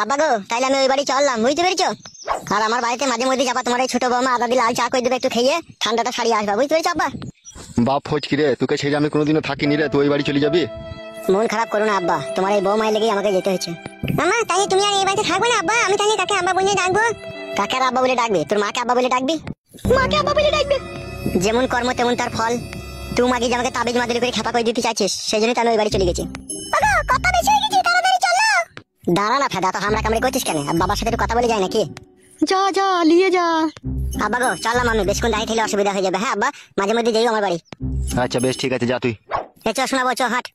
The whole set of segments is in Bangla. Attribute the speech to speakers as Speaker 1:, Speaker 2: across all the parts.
Speaker 1: আব্বা গো, তাইলে আমি ওই বাড়ি চললাম, বুঝতে পেরেছো? আর আমার বাড়িতে মাঝে মধ্যে যাবা তোমার এই ছোট বৌমা আদা দিয়ে লাল চা করে দেবে, একটু খেয়ে ঠান্ডাটা সারিয়ে আসবা, বুঝতে পেরেছো আব্বা?
Speaker 2: বাপ ফজকি রে, তোকে ছেড়ে আমি কোনোদিনও থাকিনি রে, তুই ওই বাড়ি চলে যাবি?
Speaker 1: মন খারাপ করো না আব্বা, তোমার এই বৌমায় লেগেই আমাকে যেতে হয়েছে। মামা তাই তুমি আর এই বাড়িতে থাকবে না আব্বা? আমি তাহলে কাকে আব্বা বলে ডাকবো? কাকে আর আব্বা বলে ডাকবে? তোর মাকে আব্বা বলে ডাকবি? মাকে আব্বা বলে ডাকবে। যেমন কর্ম তেমন তার ফল। তুই আগে যে আমাকে তাবিজ মাদুলি করে খেপা করে দিতে চাইছিস, সেই জন্যই তাহলে ওই বাড়ি চলে গেছি। কথা বেশি হয়ে গেছে, তাড়াতাড়ি চলো। দাঁড়া না ফেদা, তো হামরা কামড়ে করছিস কেন? বাবার সাথে একটু কথা বলে যায় নাকি?
Speaker 3: যা যা নিয়ে যা।
Speaker 1: আব্বা গো চললাম, আমি বেশক্ষণ দাঁড়িয়ে থাকলে অসুবিধা হয়ে যাবে। হ্যাঁ আব্বা, মাঝে মধ্যে যাই আমার বাড়ি।
Speaker 2: আচ্ছা বেশ ঠিক আছে, যা তুই।
Speaker 1: চ শোনাবো, চ হাট।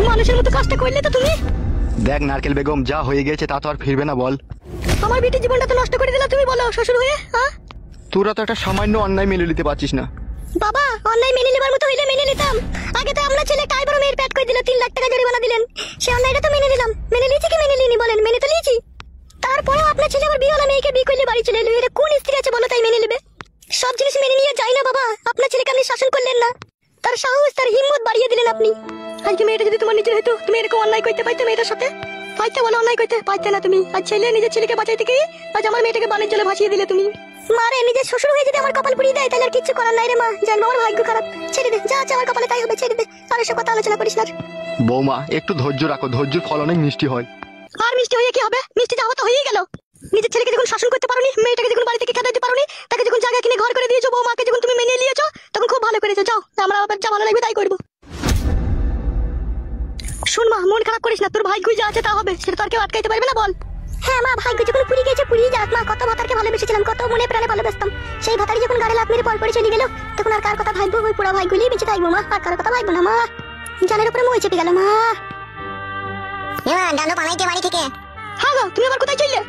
Speaker 3: মানুষের মতো কাজটা করলে তো তুমি।
Speaker 2: দেখ নারকেল বেগম, যা হয়ে গেছে তা তো আর ফিরবে না, বল।
Speaker 3: আমার বেটির জীবনটা তো নষ্ট করে দিলা তুমি, বলো শ্বশুর হয়ে।
Speaker 2: তোরা তো একটা সামান্য অন্যায় মেনে নিতে পারছিস না।
Speaker 3: বাবা, অন্যায় মেনে নেবার মতো হইলে মেনে নিতাম। আগে তো আমরা ছেলে কাই বড় মেয়ের পেট করে দিল, 3 লাখ টাকা জরিমানা দিলেন। সে অন্যায়টা তো মেনে নিলাম। মেনে নিয়েছি কি মেনে নিনি বলেন? মেনে তো নিয়েছি। তারপরেও আপনার ছেলে আমার বিয়ে হলো, মেয়েকে বিয়ে করলে বাড়ি চলে এলো। এটা কোন স্ত্রী আছে বলো তাই মেনে নেবে? সব জিনিস মেনে নিয়ে যাই না বাবা। আপনার ছেলেকে আপনি শাসন করলেন না, তার সাহস তার হিম্মত বাড়িয়ে দিলেন আপনি। আজকে মেয়েটা যদি তোমার নিজের হতো, তুমি এরকম অন্যায় করতে পাইতে মেয়েটার সাথে? পাইতে বলো, অন্যায় করতে পাইতে না তুমি। আর ছেলে নিজের ছেলেকে বাঁচাইতে গিয়ে আজ আমার মেয়েটাকে বানের জলে ভাসিয়ে দিলে তুমি। মারে, নিজের শ্বশুর হয়ে যদি আমার কপাল পুড়িয়ে দেয় তাহলে আর কিচ্ছু করার নাই রে মা। জানবো আমার ভাগ্য খারাপ। ছেড়ে দে, যা আছে আমার কপালে তাই হবে, ছেড়ে দে। আর এসব কথা আলোচনা করিস না।
Speaker 2: বৌমা একটু ধৈর্য রাখো, ধৈর্যের ফল অনেক মিষ্টি হয়।
Speaker 3: আর মিষ্টি হয়ে কি হবে? মিষ্টি যাওয়া তো হয়েই গেল। নিজের ছেলেকে যখন শাসন করতে পারোনি, মেয়েটাকে যখন বাড়ি থেকে খেতে দিতে পারোনি, তাকে যখন জায়গা কিনে ঘর করে দিয়েছো, বৌমাকে যখন তুমি মেনে নিয়েছো, তখন খুব ভালো করেছো। যাও, আমরা আবার যা ভালো লাগবে তাই করবো। শোন মা, মন খারাপ করিস না। তোর ভাগ্য যা আছে তা হবে, সেটা তো আর কেউ আটকাইতে পারবে না, বল। হ্যাঁ মা, ভাগ্য যখন পুড়ে গেছে পুড়িয়ে যাক মা। কত ভাতারকে ভালোবেসেছিলাম, কত মনে প্রাণে ভালোবাসতাম। সেই ভাতারি যখন গাড়ি লাত মেরে পর পরে চলে গেল, তখন আর কার কথা ভাববো? ওই পুরা ভাগ্যই বেঁচে থাকবো মা, আর কার কথা ভাববো না মা। জানের উপরে মই চেপে গেল মা।
Speaker 1: ডানো পালাইতে বাড়ি থেকে।
Speaker 3: হ্যাঁ গো, তুমি আবার কোথায় চললে?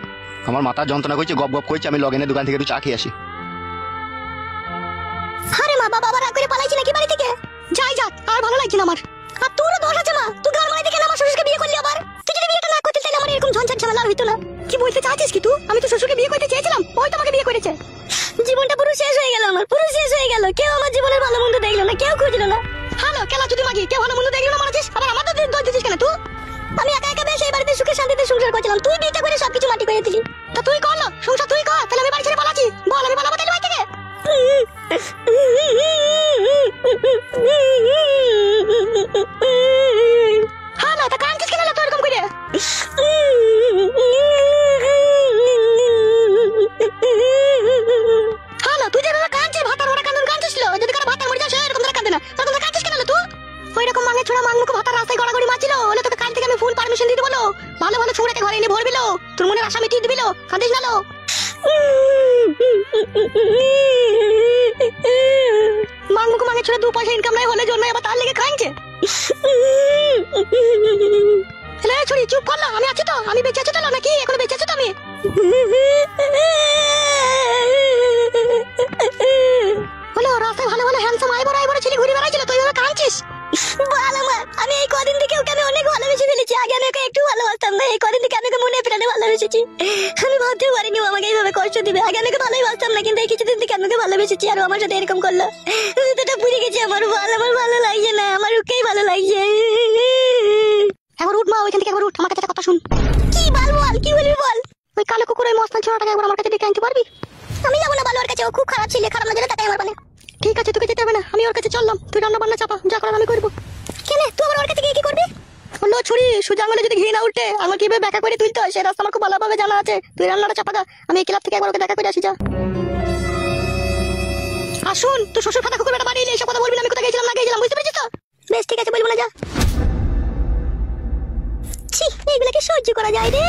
Speaker 2: আমার মাথা যন্ত্রণা করছে, গপ গপ করছে, আমি লগেনের দোকান থেকে একটু চা খেয়ে আসি।
Speaker 3: আরে মা, বাবা আবার রাগ করে পালাইছি নাকি বাড়ি থেকে? যাই যাক, আর ভালো লাগছে না আমার। আর তোরও দোষ আছে মা, তুই গান মারাই দেখে আমার শ্বশুরকে বিয়ে করলি আবার। তুই যদি বিয়েটা না করতে তাহলে আমার এরকম ঝঞ্ঝাট ঝামেলা হইতো না। কি বলতে চাইছিস কি তুই? আমি তো শ্বশুরকে বিয়ে করতে চেয়েছিলাম, ওই তোমাকে বিয়ে করেছে। জীবনটা পুরো শেষ হয়ে গেল আমার, পুরো শেষ হয়ে গেল। কেউ আমার জীবনের ভালো মন্দ দেখলো না, কেউ খুঁজলো না। হ্যালো কেলা যদি মাগি, কেউ ভালো মন্দ দেখলো না মারাছিস, আবার আমার তো দোষ দিছিস কেন তুই? আমি একা একা বেশ এই বাড়িতে সুখে শান্তিতে সংসার করছিলাম, তুই বিয়েটা করে সবকিছু মাটি করে দিলি। তা তুই করলো সংসার, তুই কর। তাহলে আমি বাড়ি ছেড়ে পালাচ্ছি, বল আমি পালাবো তাহলে বাড়ি থেকে? হ্যাঁ না, তা কাঁদছিস কেন তুই এরকম করে? হ্যালো, তুই যেভাবে কাঁদছিস, ভাতার ওরা কান্দন কাঁদছিস। যদি কারো ভাতার মরে যায় সে এরকম ধরে কাঁদে না, তখন কাঁদছিস কেন তুই? ওই রকম মাঙ্গে ছোড়া মাংমুখ ভাতার রাস্তায় গড়াগড়ি মারছিল, হলে তোকে কাল থেকে আমি ফুল পারমিশন দিতে বলো। ভালো ভালো ছুড়েকে ঘরে এনে ভরবিল, তোর মনের আশা মিটিয়ে দিবিল। কাঁদিস না লো। মাংমুখ মাঙ্গে ছোড়া 2 পয়সা ইনকাম নাই হলে জন্য আবার তার লেগে কাঁদছে। ছড়ি চুপ করলো, আমি আছি তো, আমি বেঁচে আছি তো নাকি? এখনো বেঁচে আছি তো আমি। হলো রাস্তায় ভালো ভালো হ্যান্ডসাম আইবড় ছেলে ঘুরে বেড়াইছিল, তুই এভাবে কাঁদছিস? বল আমার, আমি এই কদিন থেকে ওকে আমি অনেক ভালোবেসে ফেলেছি। আগে আমি ওকে একটু ভালোবাসতাম না, এই কদিন থেকে আমি ওকে মনে প্রাণে ভালোবেসেছি। আমি ভাবতেও পারিনি ও আমাকে এইভাবে কষ্ট দিবে। আগে আমি ওকে ভালোই বাসতাম না, কিন্তু এই কিছুদিন থেকে আমি ওকে ভালোবেসেছি আর ও আমার সাথে এরকম করলো। এটা পুড়ে গেছে আমার, আমার ভালো লাগছে না, আমার ওকেই ভালো লাগছে। একবার উঠ মা, ওইখান থেকে একবার উঠ, আমার কাছে কথা শুন। কি বল বল, কি বলবি বল। ওই কালো কুকুর ওই মস্তান ছোড়াটাকে একবার আমার কাছে ডেকে আনতে পারবি? আমি যাবো না বালুর কাছে, ও খুব খারাপ ছিল, খারাপ নজরে তাকাই আমার পানে। ঠিক আছে, তোকে যেতে হবে না, আমি ওর কাছে চললাম। তুই রান্না বান্না চাপা, যা করার আমি করবো। কেন তুই আবার ওর কাছে গিয়ে কি করবি? হলো ছুরি, সোজা আঙুলে যদি ঘি না উঠে আমার কিভাবে ব্যাখ্যা করে তুলতে হয় সে রাস্তা আমার খুব ভালোভাবে জানা আছে। তুই রান্নাটা চাপা, আমি এই ক্লাব থেকে একবার ওকে দেখা করে আসি, যা। আসুন, তুই শ্বশুর ফাটা কুকুর বেটা বাড়ি এলে এসব কথা বলবি না। আমি কোথায় গেছিলাম না গেছিলাম, বুঝতে পেরেছিস তো? বেশ ঠিক আছে, বলবো না, যা। ছি, এইগুলাকে সহ্য করা যায় রে।